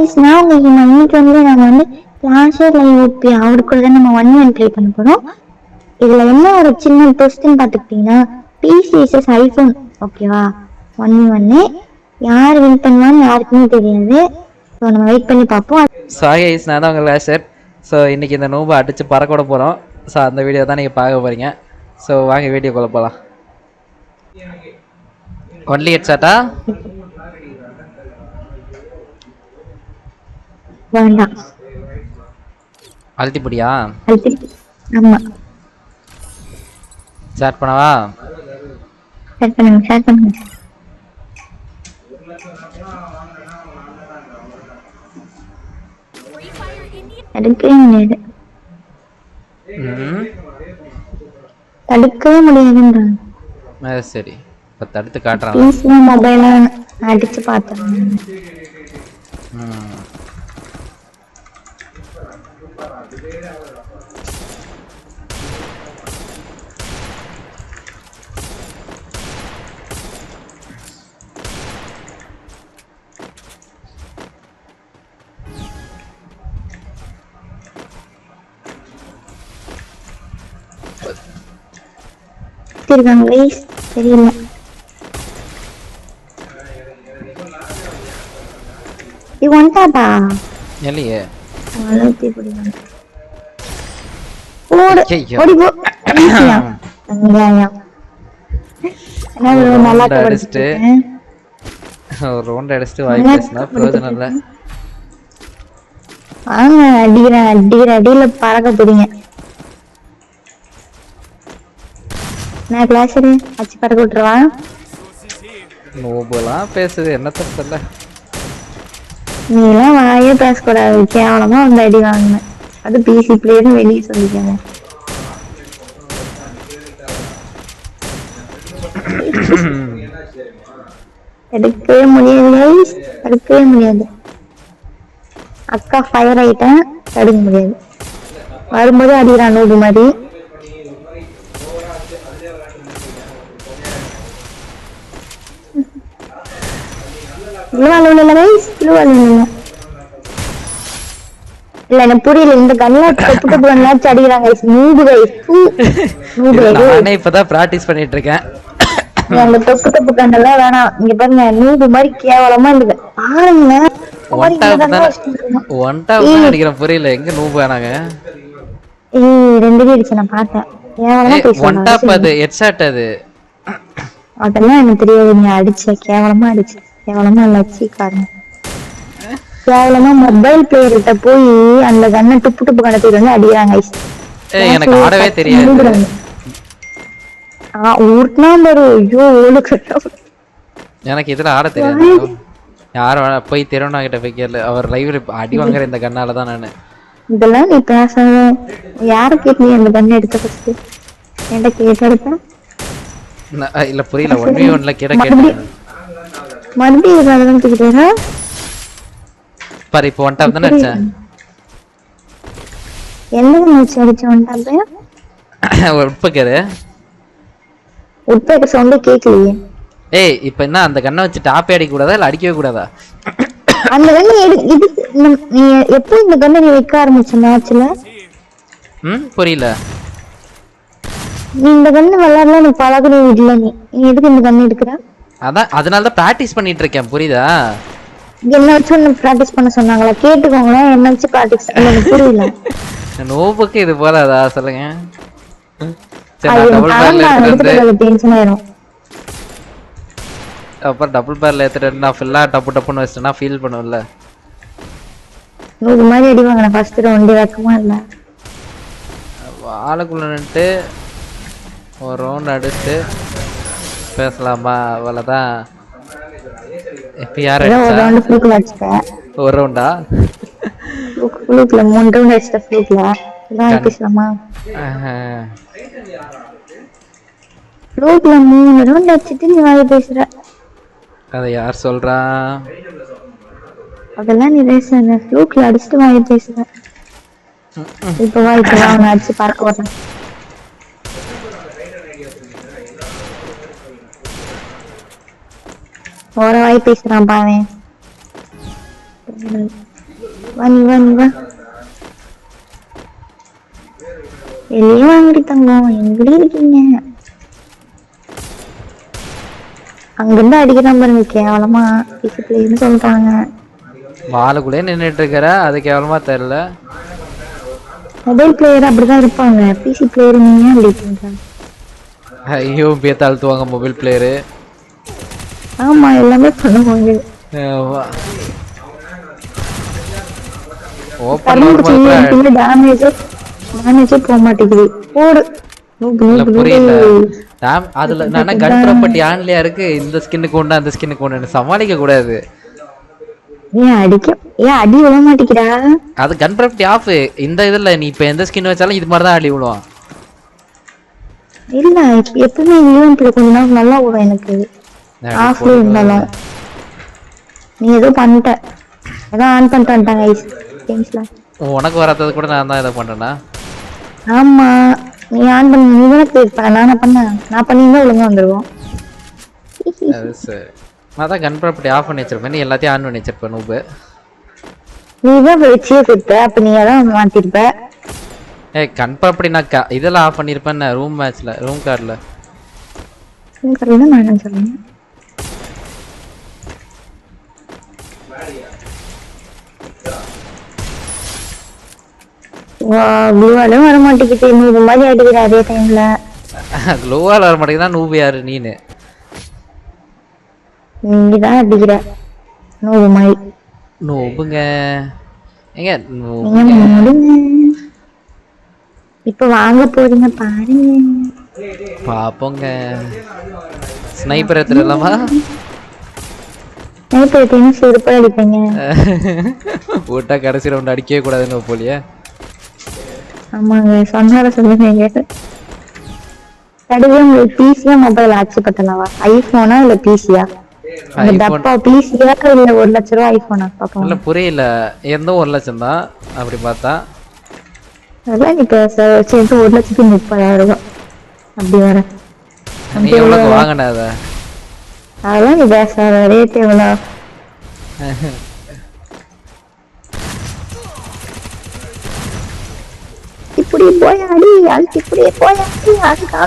கைஸ்னா உங்களுக்கு இன்னைக்கு வந்து நம்ம வந்து கிளாஷே லைவ் அவருக்குள்ள தான் நம்ம 1v1 ப்ளே பண்ண போறோம். இதுல என்ன ஒரு சின்ன டெஸ்ட்னு பாத்துக்கிட்டீங்கன்னா பிசிஎஸ் ஐபோன் ஓகேவா 1v1 யார் வின் பண்ணுவான்னு யாருக்குமே தெரியாது. ஸோ நம்ம வெயிட் பண்ணி பார்ப்போம். கைஸ் நான் தான் உங்கள் லேசர். ஸோ இன்னைக்கு இந்த நோபை அடிச்சு பறக்க போகிறோம். ஸோ அந்த வீடியோ தான் நீங்கள் பார்க்க போறீங்க. ஸோ வாங்க வீடியோக்குள்ள போகலாம். ஒன்லி ஹெட்ஷாட்டா? வேண்டாம், அழுத்திப்படியா? ஆமா, ஸ்டார்ட் பண்ணவா? ஸ்டார்ட் பண்ணுங்க. தடுக்கவே முடியாது, தடுக்கவே முடியாதுன்றாங்க. சரி, இப்போ தடுத்து காட்டுறாங்க. மொபைல அடிச்சு பார்த்தேன். இருக்காங்க கைஸ், தெரியல. இது வந்துட்டாடா இல்லையே. அழுத்தி பிடிங்க. ஓடு ஓடி போ. அங்கயா என்ன நல்லா அடிச்சிட்டு ஒரு ரவுண்ட் அடிச்சிட்டு வாய் பேசினா பிரயோஜனம் இல்லை. வாங்க, அடிக்கிற அடியில பறக்க போறீங்க. நான் கிளாஸரு அச்சு பறக்க விட்டுருவா. நோபெல்லாம் பேசுது என்ன தெரியல. நீ எல்லாம் வாயே பேசக்கூடாது, கேவலமா வந்து அடி வாங்கினேன். அது பிசி பிளேயர்னு வெளியே சொல்லிக்கோங்க. எடுக்கவே முடியாது, எடுக்கவே முடியாது. அக்கா ஃபயர் ஆயிட்டேன், தடுக்க முடியாது. வரும்போது அடிக்கிறான் நோடு மாதிரி. இல்ல எனக்கு புரியல, இந்த கன்ல தொப்பு கன்லாச்சு அடிக்கிறாங்க. நானே இப்பதான் பிராக்டிஸ் பண்ணிட்டு இருக்கேன். அந்த தொப்பு கன்னெல்லாம் வேணாம். இங்க பாருங்க, நூபு மாதிரி கேவலமா இருக்கு பாருங்க. அடிக்கிறேன் புரியல, எங்க நூபு வேணாங்க. ரெண்டு பேர் அடிச்சு நான் பார்த்தேன். அதெல்லாம் எனக்கு தெரியாது. நீ அடிச்ச கேவலமா அடிச்சு, கேவலமா இல்ல பாருங்க. கேவலமா மொபைல் பிளேயர்கிட்ட போய் அந்த கண்ணை துப்பு கணத்துக்கு வந்து அடிக்கிறாங்க. எனக்கு ஆடவே தெரியாது. எனக்கு இதுல ஆட தெரியாது. யாரும் போய் திருவண்ணா கிட்ட போய் கேளு, அவர் லைவ்ல அடி வாங்குற இந்த கண்ணாலதான் நானு. இதெல்லாம் நீ பேச யார கேட்டு நீ அந்த கண்ணை எடுத்த ஃபர்ஸ்ட் என்கிட்ட கேட்டு எடுத்த? இல்ல புரியல. 1v1ல கேட்டேன். மறுபடியும் அதெல்லாம் தூக்கிட்டேனா பாரு. இப்போ ஒன் டாப் தானே அடிச்சேன். என்ன மேட்ச் அடிச்ச ஒன் டாப்? உட்பக்கரு உட்பக்க சவுண்டே கேட்கலையே. ஏய் இப்போ என்ன அந்த கண்ணை வச்சு டாப்பே அடிக்க கூடாதா இல்ல அடிக்கவே கூடாதா? அந்த கண்ணை இது நீ எப்போ இந்த கண்ணை நீ வைக்க ஆரம்பிச்ச மேட்ச்ல? புரியல. நீ இந்த கண்ணு விளையாடலாம், நீ பழகுனே இல்ல. நீ எதுக்கு இந்த கண்ணு எடுக்கிற? அதான் அதனால தான் பிராக்டிஸ் பண்ணிட்டு இருக்கேன். புரியுதா? என்ன வச்சு ஒன்னு பிராக்டிஸ் பண்ண சொன்னாங்களா? கேட்டுக்கோங்களேன், என்ன வச்சு பிராக்டிஸ் எனக்கு புரியல. நோபுக்கு இது போதாதா சொல்லுங்க. டபுள் பேர்ல எடுத்துட்டு டென்ஷன் ஆயிரும். அப்புறம் டபுள் பேர்ல எடுத்துட்டு நான் ஃபுல்லா டப்புன்னு வச்சிட்டேன்னா ஃபீல் பண்ணுவல. நூறு மாதிரி அடிவாங்க. நான் ஃபர்ஸ்ட் ரவுண்ட் வைக்கமா இல்ல, ஆளுக்குள்ள நின்று ஒரு ரவுண்ட் அடிச்சு பேசலாமா? அவ்வளவுதான். இப்ப யார் ஒரு ரவுண்ட் ஃப்ளூக்ல அடிச்ச? ஒரு ரவுண்டா? ஃப்ளூக்ல 3 ரவுண்ட் அடிச்ச. ஃப்ளூக்ல எல்லாம் பேசலாமா? ஃப்ளூக்ல 3 ரவுண்ட் அடிச்சிட்டு நீ வாய் பேசுற. அத யார் சொல்றா? அதெல்லாம் நீ பேசுற. ஃப்ளூக்ல அடிச்சிட்டு வாய் பேசுற. இப்ப வாய் நான் அடிச்சு பார்க்க வரேன். ஒரு வாய் பேசுறான் பாவேன். வா நீ வா நீ வா. வெளியே வாங்கடி தங்கம், எங்கடி இருக்கீங்க? அங்கிருந்து அடிக்கிறான் பாருங்க கேவலமா. பிசி பிளேயர்னு சொல்றாங்க. வாளுக்குள்ளே நின்றுட்டு இருக்கிற, அது கேவலமா தெரியல. மொபைல் பிளேயர் அப்படிதான் இருப்பாங்க. பிசி பிளேயர் நீங்க ஏன் அப்படி பண்றாங்க? ஐயோ பேத்த அழுத்துவாங்க மொபைல் பிளேயரு. ஆமா எல்லாமே பண்ணுவாங்க. ஓப்பன்ல வரும்போது டேமேஜே போக மாட்டேங்குது. போடு. புரியல. அதுல நான் கன் ப்ராப்பர்ட்டி ஆன்லயா இருக்கு. இந்த ஸ்கின்னுக்கு ஒண்ணு அந்த ஸ்கின்னுக்கு ஒண்ணு சமாளிக்க கூடாது. ஏன் அடி விழ மாட்டேங்கிறா? அது கன் ப்ராப்பர்ட்டி ஆஃப். இந்த இதுல நீ இப்ப எந்த ஸ்கின் வச்சாலும் இது மாதிரி தான் அடி விழுவும். இல்ல எப்பவுமே ஈவென்ட்ல கொஞ்ச நாள் நல்லா விடும் எனக்கு. ஆஃப்ல இருந்தாலும் நீ ஏதோ பண்ணிட்ட, ஏதோ ஆன் பண்ணிட்டு வந்துட்டாங்க கேம்ஸ்ல. உனக்கு வராதது கூட நான் தான் இதை பண்றேன்னா? ஆமா நீ ஆன் பண்ணி நீ தானே கிரியேட் பண்ண, நான் பண்ணேன். நான் பண்ணியிருந்தா ஒழுங்கா வந்துருவோம். அது சரி. நான் தான் கன் ப்ராப்பர்ட்டி ஆஃப் பண்ணி வச்சிருப்பேன், நீ எல்லாத்தையும் ஆன் பண்ணி வச்சிருப்பேன். நூபு நீ தான் வச்சியே கொடுத்த, அப்ப நீ அதான் மாத்திருப்ப. கன் ப்ராப்பர்ட்டி நான் இதெல்லாம் ஆஃப் பண்ணிருப்பேன். ரூம் மேட்ச்ல ரூம் கார்டுல நான் என்ன சொல்றேன். க்ளூவாலும் வர மாட்டேங்குது. நூறு மாதிரி அடிக்கிற அதே டைம்ல. க்ளூவால் வர மாட்டேங்குதா? நூபு யாரு நீனு? நீங்கதான் அடிக்கிற நூறு மாதிரி. நூபுங்க எங்க இப்ப வாங்க போறீங்க பாருங்க. பாப்போங்க. ஸ்னைப்பர் எடுத்துடலாமா? ஸ்னைப்பர் எடுத்தீங்கன்னா செருப்பா அடிப்பீங்க. ஓட்டா கடைசி ரவுண்ட் அடிக்கவே கூடாதுன்னு போலியே. ஆமாங்க சொன்னார சொல்லுங்க. கடைசியா உங்களுக்கு பிசியா மொபைல் ஆச்சு பத்தலாவா? ஐபோனா இல்ல பிசியா? டப்பா பிசியா இல்ல 1 லட்சம் ரூபாய் ஐபோனா பாப்போம். இல்ல புரியல. எந்த 1 லட்சம் தான் அப்படி பார்த்தா? அதெல்லாம் நீ சேர்த்து 1,30,000 ரூபாய் அப்படி வர. நீ எவ்வளவு வாங்கின அத? அதெல்லாம் நீ பேசாத. ரேட் எவ்வளோ? இப்படி போயாடி அதுக்கு இப்படியே போயாடி அதுக்கா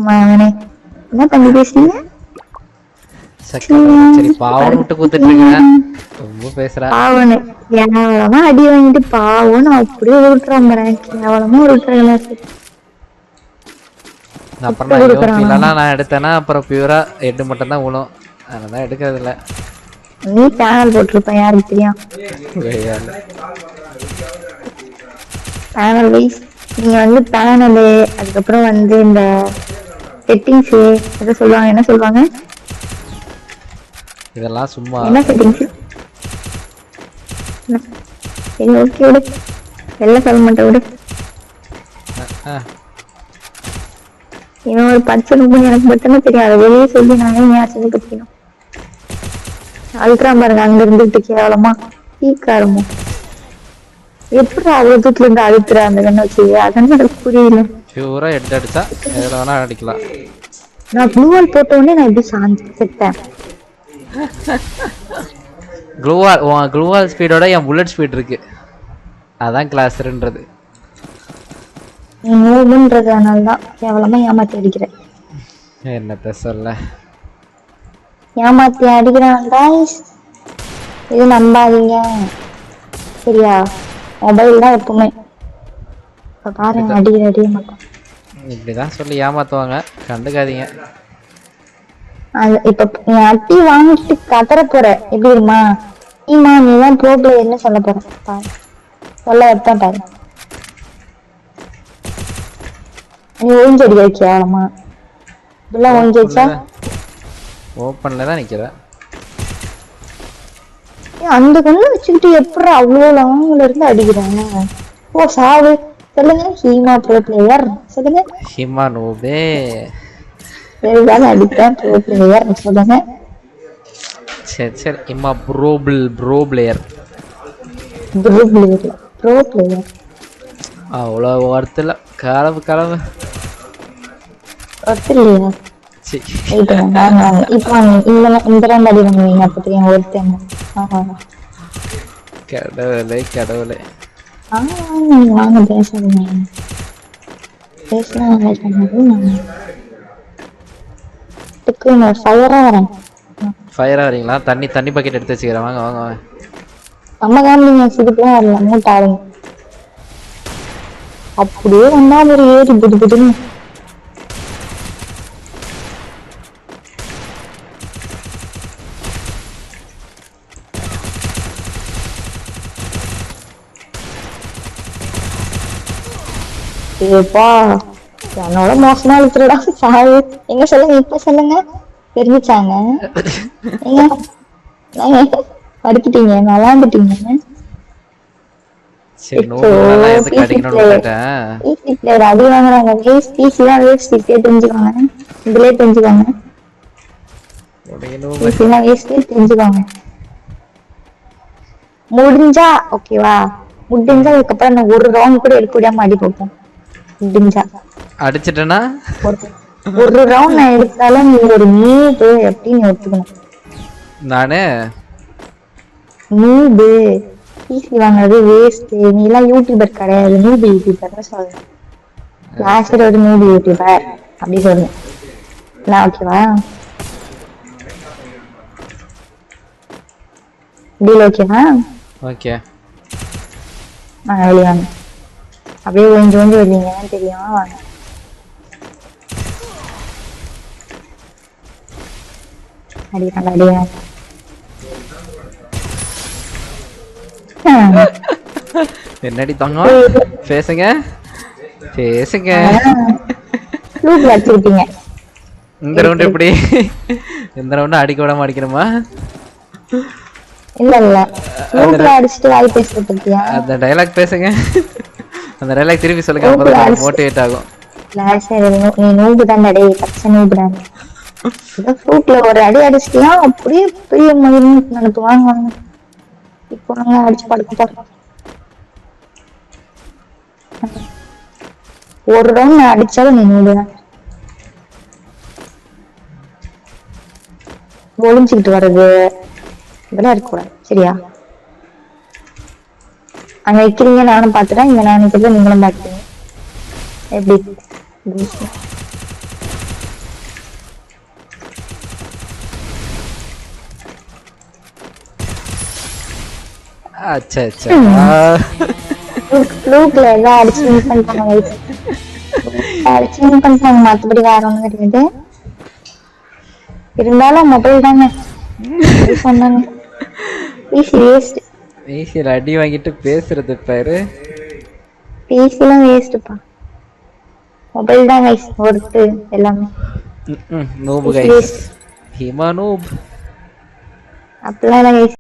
மகனே என்ன பண்ணி பேசுறீங்க? சரி பாவம் விட்டு கூத்துட்டு இருக்கேன். ரொம்ப பேசுறா. பாவனு கேவலமா அடி வாங்கிட்டு பாவம்னு அப்படியே உருட்டுறான் பாரு. கேவலமா உருட்டுறா. அப்புறம் நான் எடுத்தேன்னா அப்புறம் பியூரா ஹெட் மட்டும் தான் விழும். அதனால எடுக்கிறது இல்ல. நீ சேனல் போட்டிருப்ப யாருக்கு தெரியும்? பேனல் வைஸ் நீங்க வந்து பேனலு அதுக்கப்புறம் வந்து இந்த செட்டிங்ஸ் எதை சொல்லுவாங்க, என்ன சொல்லுவாங்க இதெல்லாம் சும்மா என்ன செட்டிங்ஸ்? சரி ஓகே விடு, எல்லாம் சொல்ல மாட்டேன் விடு. இன்னும் ஒரு பச்சை பண்ணி எனக்கு மட்டும்தான் தெரியும். அதை வெளியே சொல்லி நானே யாச்சும் பற்றிக்கணும். அழுக்குறான் பாருங்க அங்க இருந்துட்டு கேவலமா சீக்காரமோ. எப்படி அவ்வளவு தூரத்துல இருந்து அழுத்துற அந்த கண்ணை வச்சு? அதான் எனக்கு புரியல. பியூரா ஹெட் அடிச்சா எதுல வேணா அடிக்கலாம். நான் க்ளூவால் போட்ட உடனே நான் எப்படி சாஞ்சு செத்தேன். க்ளூவால் ஸ்பீடோட என் புல்லட் ஸ்பீட் இருக்கு. அதான் கிளாஸ்ன்றது. நீ மூவ்ன்றதுனால தான் கேவலமா ஏமாத்தி அடிக்கிறேன். என்னத்த சொல்ல, ஏமாத்தி அடிக்கிறான் गाइस. இது நம்பாதீங்க சரியா? மொபைல் தான் எப்பவுமே பாருங்க அடிக்கிற மாட்டோம். இப்படிதான் சொல்லி ஏமாத்துவாங்க, கண்டுக்காதீங்க. இப்ப நீ அட்டி வாங்கிட்டு கதற போற எப்படி தெரியுமா? நீமா நீதான் ப்ரோ பிளேயர்னு சொல்ல போற பாரு. சொல்ல வைப்பேன் பாரு. நீ ஒழிஞ்சு அடிக்க கேவலமா இப்பெல்லாம் ஒழிஞ்சு வச்சா ஓப்பன்ல தான் நிக்கிற. அந்த கண்ணு வச்சுக்கிட்டு எப்படி அவ்வளோ லாங்ல இருந்து அடிக்கிறேன்? ஓ சாவு. சொல்லுங்க ஹீமா ப்ரோ பிளேயர் சொல்லுங்க. ஹீமா நோபே சரிதான் அடிப்பேன் ப்ரோ பிளேயர் சொல்லுங்க. சரி சரி Hima bro player bro player அவ்வளோ வார்த்தைல கலவு ஒருத்தர் இல்லையா? சி வெயிட்டுங்க வாங்க வாங்க இப்போ வாங்க இந்த ரவுண்ட் அடி வாங்குவீங்க அப்போ தெரியும் ஒருத்தன் வாங்க வாங்க கடவுளே கடவுளே. வாங்க வாங்க நீங்க வாங்க பேசாதீங்க பேசினா வாங்க நான் ஃபயரா வரேன் ஃபயரா வரீங்களா? தண்ணி தண்ணி பக்கெட் எடுத்து வச்சுக்கிறேன். வாங்க வாங்க வாங்க. நம்ம காமிங்க சிரிப்புலாம் வரல மூட்டாளுங்க அப்படியே வந்தா ஒரு ஏறி புது புதுன்னு ஏப்பா என்னோட மோசமா இழுத்துடா சாவு எங்க சொல்லுங்க இப்ப சொல்லுங்க தெரிஞ்சுச்சாங்க படுத்துட்டீங்க நல்லாந்துட்டீங்க சரி நோபுலாம் எதுக்கு அடிக்கணும்னு விட்டுட்டேன். அடி வாங்குறாங்க வேஸ்ட் பிசி தான் வேஸ்ட் தெரிஞ்சுக்கோங்க இதுலயே தெரிஞ்சுக்கோங்க பிசி தான் வேஸ்ட் தெரிஞ்சுக்கோங்க முடிஞ்சா ஓகேவா முடிஞ்சா அதுக்கப்புறம் நான் ஒரு ரவுண்ட் கூட எடுக்க விடாம அடி போப்போம் முடிஞ்சா அடிச்சிட்டேனா ஒரு ரவுண்ட் நான் எடுத்தாலும் நீ ஒரு நீடு அப்படின்னு ஒத்துக்கணும் நானு நீடு பிசி வாங்குறது வேஸ்ட் நீ எல்லாம் யூடியூபர் கிடையாது நூபி யூடியூபர்னு சொல்லணும் லாஸ்ட் ஒரு நூபி யூடியூபர் அப்படி சொல்லணும் நான் ஓகேவா டீல் ஓகேவா ஓகே வாங்க வெளியே வாங்க அப்படியே ஒழிஞ்சு ஒழிஞ்சு வருவீங்க தெரியுமா வாங்க அடிக்காங்க அடியா என்னடி தங்கம் பேசுங்க பேசுங்க. வச்சிருக்கீங்க இந்த ரவுண்ட் எப்படி? இந்த ரவுண்ட் அடிக்க விடாம அடிக்கணுமா? இல்ல இல்ல லூப்ல அடிச்சிட்டு வாய் பேசிட்டு இருக்கியா? அந்த டயலாக் பேசுங்க. அந்த டயலாக் திருப்பி சொல்லுங்க அப்பதான் மோட்டிவேட் ஆகும். நீ நூபு தான் டேய் பச்சை நூபு தான். லூப்ல ஒரு அடி அடிச்சிட்டியா அப்படியே பெரிய மகிழ்ச்சி நடத்துவாங்க. இப்போ நாங்க அடிச்சு படுக்க போறோம். ஒரு ரவுண்ட் நான் அடிச்சாலும் நீ நூபு தான். ஒளிஞ்சுக்கிட்டு வர்றது இதெல்லாம் இருக்கக்கூடாது சரியா? அங்க வைக்கிறீங்க நானும் பாத்துட்டேன் இங்க நான் நிக்கிறது நீங்களும் பாத்துட்டீங்க எப்படி? அச்சா அச்சா லூப்ல எல்லாம் அடிச்சு வின் பண்ணிட்டாங்க அடிச்சு வின் பண்ணிட்டாங்க மத்தபடி வேற ஒண்ணும் கிடையாது இருந்தாலும் மொபைல் தானே சொன்னாங்க பிசி வேஸ்ட் பிசில அடி வாங்கிட்டு பேசுறது பாரு பிசிலாம் வேஸ்ட்ப்பா மொபைல் தான் கைஸ் ஒர்த்து எல்லாமே நூபு கைஸ் ஹிமா நூப் அப்படிலாம் கைஸ்